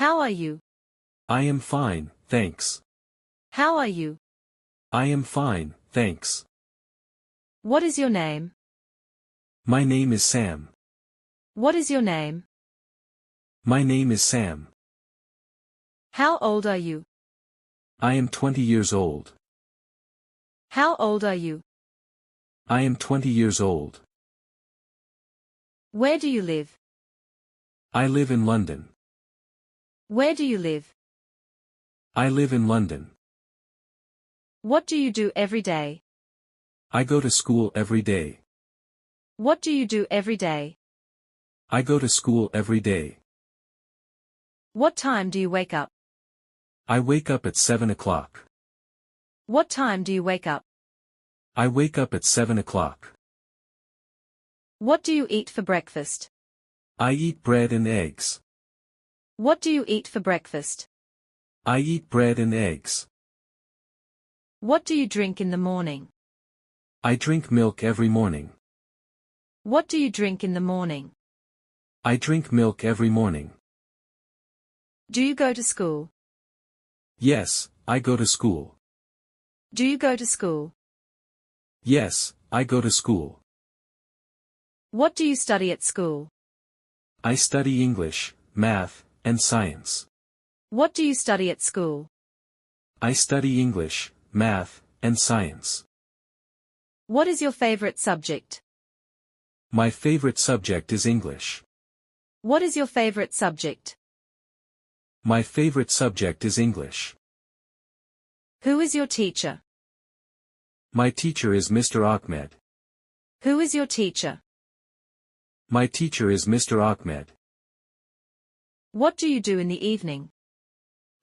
How are you? I am fine, thanks. How are you? I am fine, thanks. What is your name? My name is Sam. What is your name? My name is Sam. How old are you? I am 20 years old. How old are you? I am 20 years old. Where do you live? I live in London. Where do you live? I live in London. What do you do every day? I go to school every day. What do you do every day? I go to school every day. What time do you wake up? I wake up at 7 o'clock. What time do you wake up? I wake up at 7 o'clock. What do you eat for breakfast? I eat bread and eggs. What do you eat for breakfast? I eat bread and eggs. What do you drink in the morning? I drink milk every morning. What do you drink in the morning? I drink milk every morning. Do you go to school? Yes, I go to school. Do you go to school? Yes, I go to school. What do you study at school? I study English, math, and science. What do you study at school? I study English, math, and science. What is your favorite subject? My favorite subject is English. What is your favorite subject? My favorite subject is English. Who is your teacher? My teacher is Mr. Ahmed. Who is your teacher? My teacher is Mr. Ahmed. What do you do in the evening?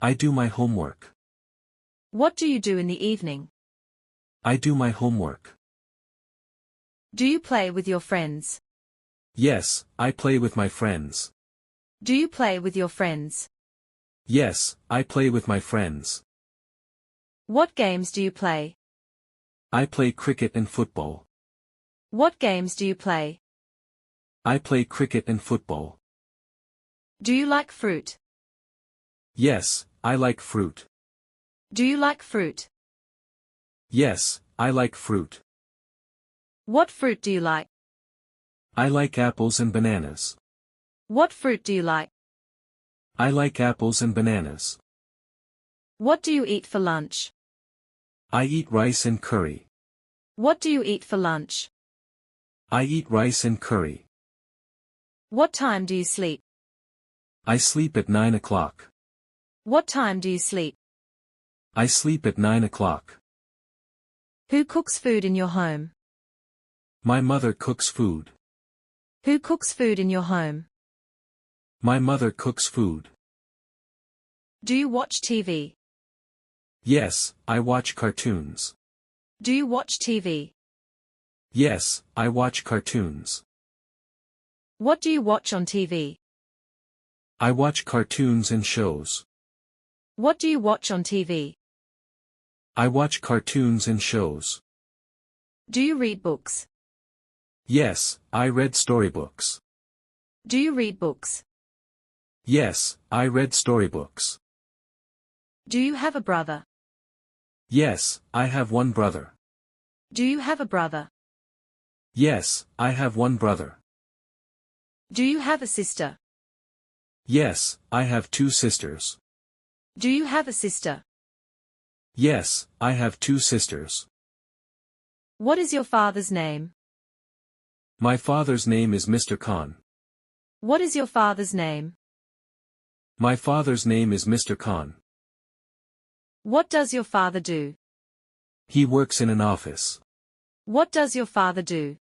I do my homework. What do you do in the evening? I do my homework. Do you play with your friends? Yes, I play with my friends. Do you play with your friends? Yes, I play with my friends. What games do you play? I play cricket and football. What games do you play? I play cricket and football. Do you like fruit? Yes, I like fruit. Do you like fruit? Yes, I like fruit. What fruit do you like? I like apples and bananas. What fruit do you like? I like apples and bananas. What do you eat for lunch? I eat rice and curry. What do you eat for lunch? I eat rice and curry. What time do you sleep? I sleep at 9 o'clock. What time do you sleep? I sleep at 9 o'clock. Who cooks food in your home? My mother cooks food. Who cooks food in your home? My mother cooks food. Do you watch TV? Yes, I watch cartoons. Do you watch TV? Yes, I watch cartoons. What do you watch on TV? I watch cartoons and shows. What do you watch on TV? I watch cartoons and shows. Do you read books? Yes, I read storybooks. Do you read books? Yes, I read storybooks. Do you have a brother? Yes, I have one brother. Do you have a brother? Yes, I have one brother. Do you have a sister? Yes, I have two sisters. Do you have a sister? Yes, I have two sisters. What is your father's name? My father's name is Mr. Khan. What is your father's name? My father's name is Mr. Khan. What does your father do? He works in an office. What does your father do?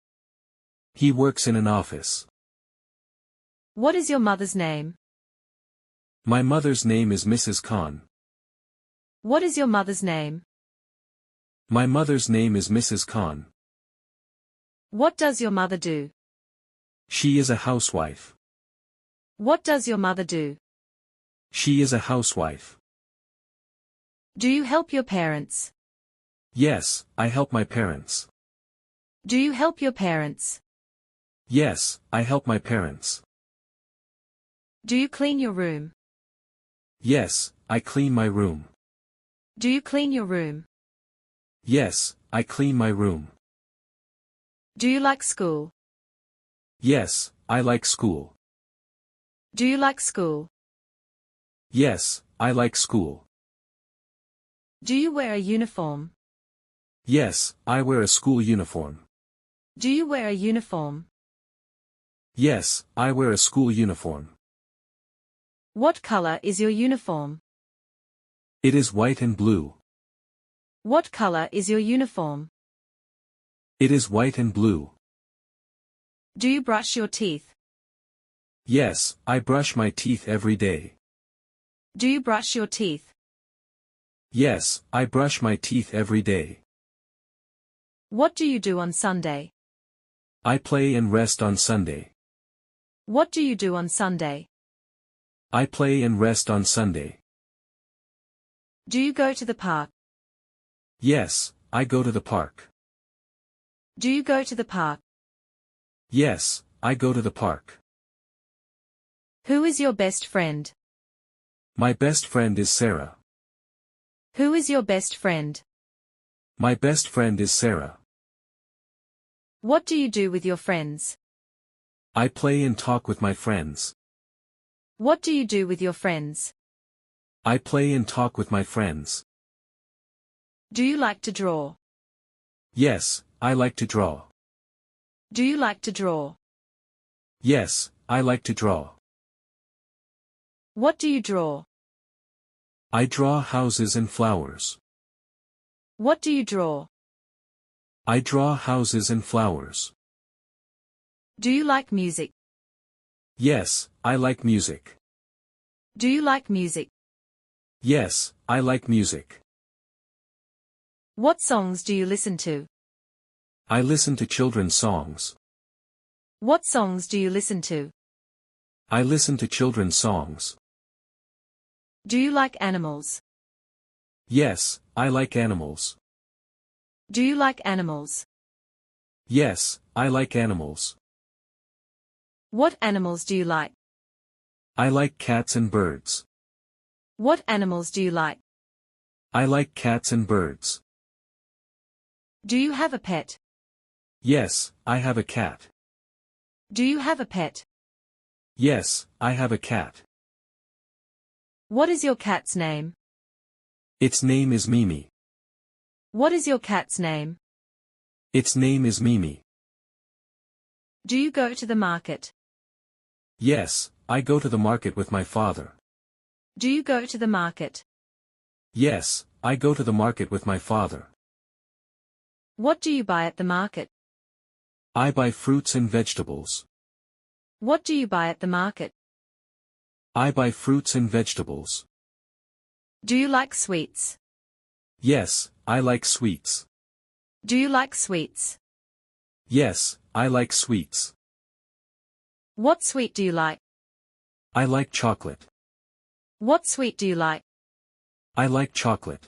He works in an office. What is your mother's name? My mother's name is Mrs. Khan. What is your mother's name? My mother's name is Mrs. Khan. What does your mother do? She is a housewife. What does your mother do? She is a housewife. Do you help your parents? Yes, I help my parents. Do you help your parents? Yes, I help my parents. Do you clean your room? Yes, I clean my room. Do you clean your room? Yes, I clean my room. Do you like school? Yes, I like school. Do you like school? Yes, I like school. Do you wear a uniform? Yes, I wear a school uniform. Do you wear a uniform? Yes, I wear a school uniform. What color is your uniform? It is white and blue. What color is your uniform? It is white and blue. Do you brush your teeth? Yes, I brush my teeth every day. Do you brush your teeth? Yes, I brush my teeth every day. What do you do on Sunday? I play and rest on Sunday. What do you do on Sunday? I play and rest on Sunday. Do you go to the park? Yes, I go to the park. Do you go to the park? Yes, I go to the park. Who is your best friend? My best friend is Sarah. Who is your best friend? My best friend is Sarah. What do you do with your friends? I play and talk with my friends. What do you do with your friends? I play and talk with my friends. Do you like to draw? Yes, I like to draw. Do you like to draw? Yes, I like to draw. What do you draw? I draw houses and flowers. What do you draw? I draw houses and flowers. Do you like music? Yes, I like music. Do you like music? Yes, I like music. What songs do you listen to? I listen to children's songs. What songs do you listen to? I listen to children's songs. Do you like animals? Yes, I like animals. Do you like animals? Yes, I like animals. What animals do you like? I like cats and birds. What animals do you like? I like cats and birds. Do you have a pet? Yes, I have a cat. Do you have a pet? Yes, I have a cat. What is your cat's name? Its name is Mimi. What is your cat's name? Its name is Mimi. Do you go to the market? Yes, I go to the market with my father. Do you go to the market? Yes, I go to the market with my father. What do you buy at the market? I buy fruits and vegetables. What do you buy at the market? I buy fruits and vegetables. Do you like sweets? Yes, I like sweets. Do you like sweets? Yes, I like sweets. What sweet do you like? I like chocolate. What sweet do you like? I like chocolate.